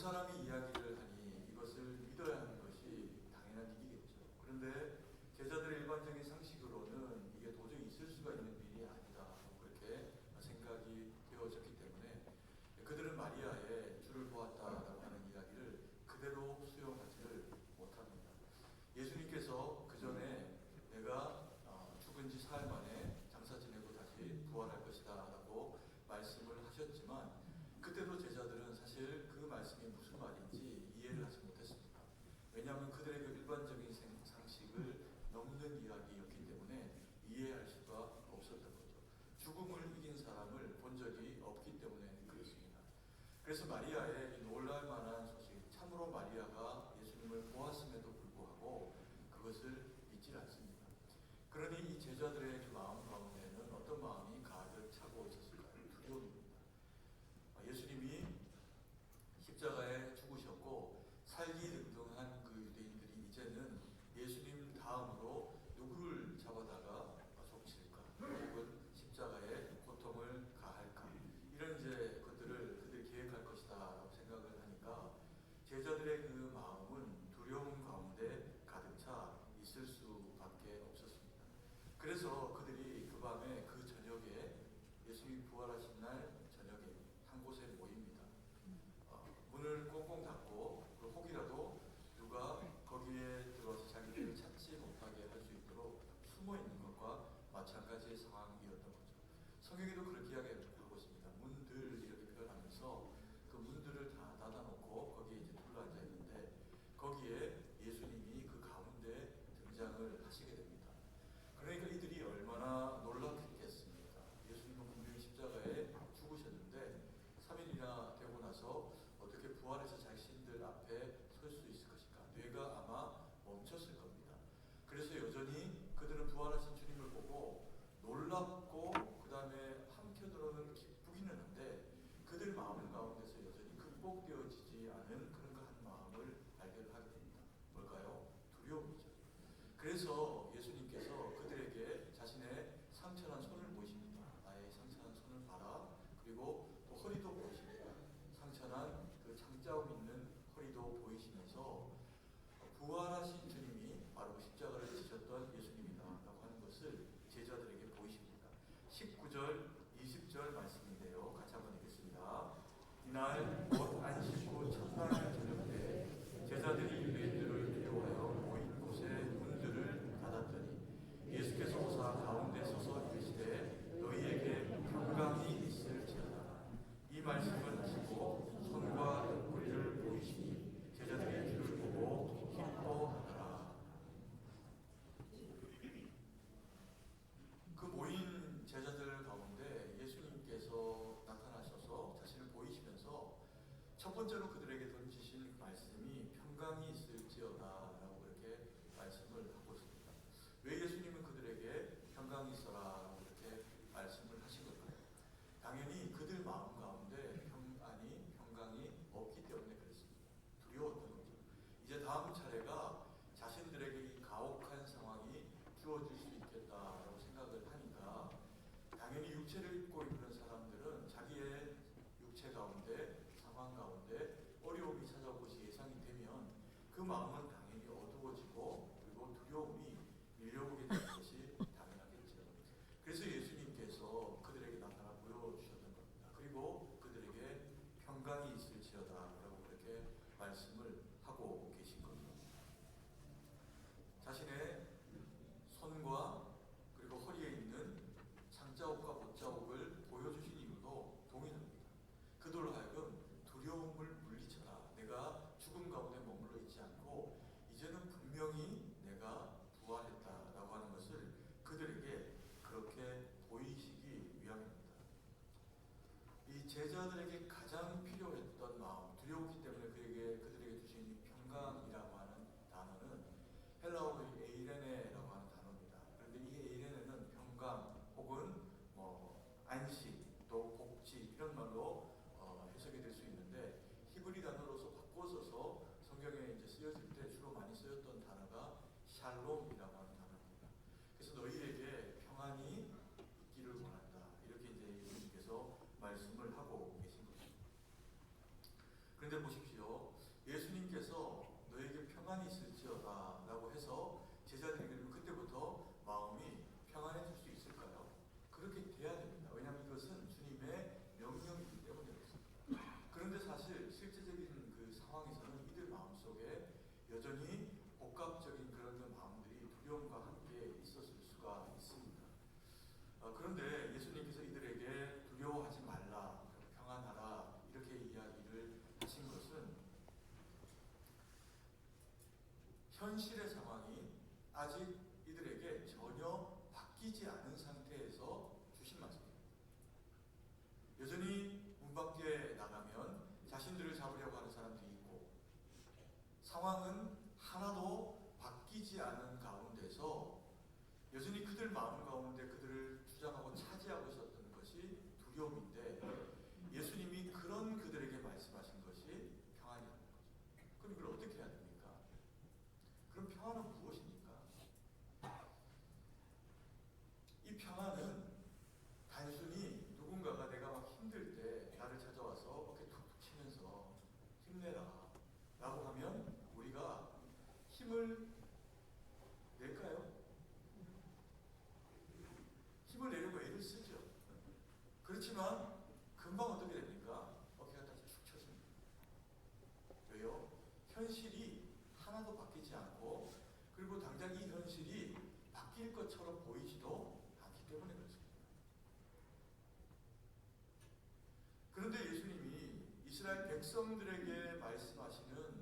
사람이 이야기를 하니 이것을 믿어야 하는 것이 당연한 일이겠죠. 그런데 제자들의 일반적인 상식으로는 이게 도저히 있을 수가 있는 일이 아니다, 그렇게 생각이 되어졌기 때문에 그들은 마리아의 주를 보았다라고 하는 이야기를 그대로 수용하지를 못합니다. 예수님께서 그 전에 내가 죽은 지 사흘 만에 장사 지내고 다시 부활할 것이다 라고 말씀을 하셨지만, 그때도 제자들은 사실 그 말씀이 무슨 말인지 이해를 하지 못했습니다. 왜냐하면 그들의 그 일반적인 상식을 넘는 이야기였기 때문에 이해할 수가 없었던 거죠. 죽음을 이긴 사람을 본 적이 없기 때문에 그렇습니다. 그래서 마리아의 이 놀랄 만한 소식, 참으로 마리아가 예수님을 보았음에도 불구하고 그것을 믿지 않습니다. 그러니 이 제자들의 그 마음 가운데는 어떤 마음이 가득 차고 있었을까요? 두려움입니다. 예수님이 십자가에 죽으셨고 살기 등등한 그 유대인들이 이제는 예수님 다음으로 누구를 잡아다가 속칠까, 혹은 십자가에 고통을 가할까, 이런 이제 것들을 그들이 계획할 것이다 라고 생각을 하니까 제자들의 그 마음은 두려움 가운데 가득 차 있을 수밖에 없었습니다. 그래서 그들이 그 밤에 그 저녁에 예수님이 부활하신 날 저녁에 한 곳에 모입니다. 문을 꽁꽁 닫고 혹이라도 누가 거기에 들어와서 자기들을 찾지 못하게 할 수 있도록 숨어 있는 것과 마찬가지의 상황이었던 거죠. 성경에도 그렇게 이야기하고 있습니다. 문들 이렇게 표현하면서 그 문들을 다 닫아놓고 거기에 이제 둘러앉아 있는데 거기에 예수님이 그 가운데 등장을 하시게 됩니다. 그러니까 이들이 얼마나 놀랍겠습니까? 예수님은 분명히 십자가에 죽으셨는데 3일이나 되고 나서 어떻게 부활해서 자신들 앞에 설 수 있을 것인가? 뇌가 아마 멈췄을 겁니다. 그래서 여전히 그들은 부활하신 주님을 보고 놀랍고 그 다음에 한편으로는 기쁘기는 한데 그들 마음 가운데서 여전히 극복되어지지 않은 그런 한 마음을 발견하게 됩니다. 뭘까요? 두려움이죠. 그래서 예수님께서 그들에게 자신의 상처난 손을 보이십니다. 나의 상처난 손을 봐라. 그리고 또 허리도 보이십니다. 상처난 그 창자음 있는 허리도 보이시면서 부활하신 주님이 바로 십자가를 지셨던 예수님이다 라고 하는 것을 제자들에게 보이십니다. 19절, 20절 말씀인데요. 같이 한번 읽겠습니다. 이날 곧 안식 후 첫날 저녁 때 제자들이 유대인들을 두려워하여 모인 곳에 문들을 닫았더니 예수께서 오사 가운데 서서 이르시되 너희에게 평강이 있을지어다. 이 말씀을 하시고 손과 옆구리를 보이시니 제자들이 주를 보고 기뻐하더라. 그 모인 제자들 가운데 예수님께서 나타나셔서 자신을 보이시면서 첫 번째로 그들에게 던지신 말씀이 평강이 있을지어다 라고 그렇게 말씀을 하고 있습니다. 왜 예수님은 그들에게 평강이 있어라 라고 그렇게 말씀을 하신 걸까요? 당연히 그들 마음 가운데 평강이 없기 때문에 그랬습니다. 두려웠던 거죠. 이제 다음 차례가 자신들에게 이 가혹한 상황이 주어질 수 있겠다라고 생각을 하니까 당연히 육체를 입고 있는 사람들은 자기의 육체 가운데 상황 가운데 어려움이 찾아올 것이 예상이 되면 그 마음은 당연히 어두워지고 그리고 두려움이 밀려오게 되는 것이 당연하겠죠. 그래서 예수님께서 그들에게 나타나 보여주셨던 겁니다. 그리고 그들에게 평강이 있을지어다 라고 그렇게 말씀을 하고 계신 겁니다. 자신의 손과 그리고 허리에 있는 창자옥과 못자옥을 보여주신 이유도 동일합니다. 그들로 하여금 두려움을 물리쳐라. 내가 죽음 가운데 머물러 있지 않고 이제는 분명히 내가 부활했다라고 하는 것을 그들에게 그렇게 보이시기 위함입니다. 이 제자들에게 가장 필요했던 마음, 두려웠기 때문에 그들에게 주신 이 평강이라고 하는 단어는 헬라어로 에이레네라고 하는 단어입니다. 그런데 이 에이레네는 평강 혹은 안식, 또 복지 이런 말로 해석이 될 수 있는데 히브리 단어로서 바꿔 써서 성경에 이제 쓰여질 때 주로 많이 쓰였던 단어가 샬롬이라고 하는 단어입니다. 그래서 너희에게 평안이 있기를 원한다. 이렇게 이제 예수님께서 말씀을 하고 계신 거죠. 그런데 현실의 상황이 아직 이들에게 전혀 바뀌지 않은 상태에서 주신 말씀입니다. 여전히 문 밖에 나가면 자신들을 잡으려고 하는 사람들이 있고, 상황은 하나도 바뀌지 않은 가운데서 여전히 그들 마음 가운데 그들을 주장하고 차지하고 있었던 것이 두려움인데, 예수님이 그런 그들에게 말씀하신 것이 평안이라는 거죠. 그럼 이걸 어떻게 해야 됩니까? 그럼 평안은 무엇입니까? 이 평안은 단순히 누군가가 내가 막 힘들 때 나를 찾아와서 어깨 툭툭 치면서 힘내라 라고 하면 우리가 힘을 낼까요? 힘을 내려고 애를 쓰죠. 그렇지만 금방 어떻게 됩니까? 어깨가 다시 축 처집니다. 왜요? 현실이 하나도 바뀌지 않고, 그리고 당장 이 현실이 바뀔 것처럼 보이지도 않기 때문에 그렇습니다. 그런데 예수님이 이스라엘 백성들에게 말씀하시는